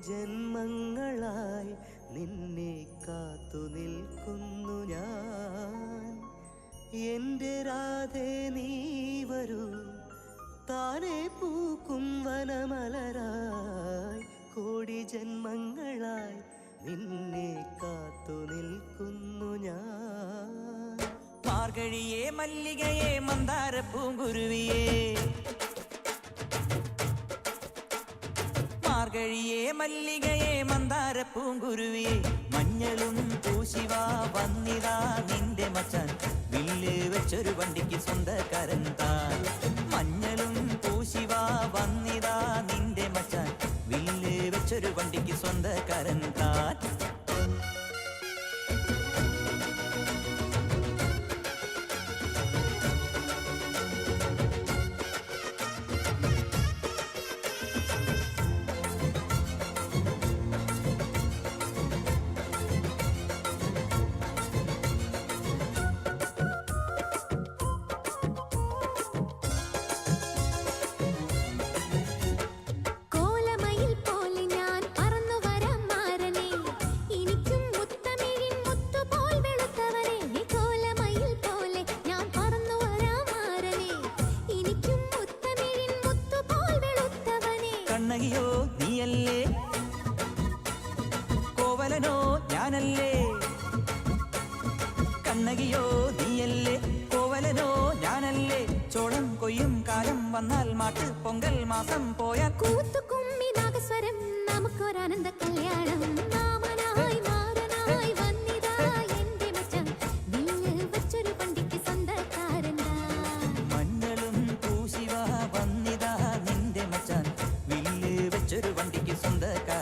ജന്മങ്ങളായി നിന്നെ കാത്തു നിൽക്കുന്നു ഞാൻ. എൻ്റെ രാധേ നീ വരൂ, താനെ പൂക്കും വനമലരായി. കോടി ജന്മങ്ങളായി നിന്നെ കാത്തു നിൽക്കുന്നു ഞാൻ. മാർഗഴിയേ മല്ലികയെ മന്ദാര പൂങ്കുരുവിയേ, മാർഗഴിയേ മല്ലികയെ മന്ദാര പൂങ്കുരുവിയെ. മഞ്ഞളും പൂശിവാ വന്നിതാ നിന്റെ മച്ചാൻ, വില്ല് വെച്ചൊരു വണ്ടിക്ക് സ്വന്തക്കാരൻ താൻ. മഞ്ഞളും പൂശിവാ വന്നിതാ നിന്റെ മച്ചാൻ, വില്ല് വെച്ചൊരു വണ്ടിക്ക് സ്വന്തക്കാരൻ താൻ. കണ്ണകിയോ നീയല്ലേ, കോവലനോ ഞാനല്ലേ. കണ്ണകിയോ നീയല്ലേ, കോവലനോ ഞാനല്ലേ. ചോളം കൊയ്യും കാലം വന്നാൽ മാട്ട് പൊങ്കൽ മാസം പോയാൽ കൂത്തുകുമ്മി നാഗസ്വരം നമുക്കൊരാനന്ദ കല്യാണം. മാമനായി മാറനായി വന്നിതാ എന്റെ മച്ചാൻ, വില്ല് വെച്ചൊരു വണ്ടിക്ക് സ്വന്തക്കാരൻ. മഞ്ഞളും പൂശിവാ വന്നിതാ നിന്റെ മച്ചാൻ, വില്ല് വെച്ചൊരു വണ്ടിക്ക് സ്വന്തക്കാരൻ.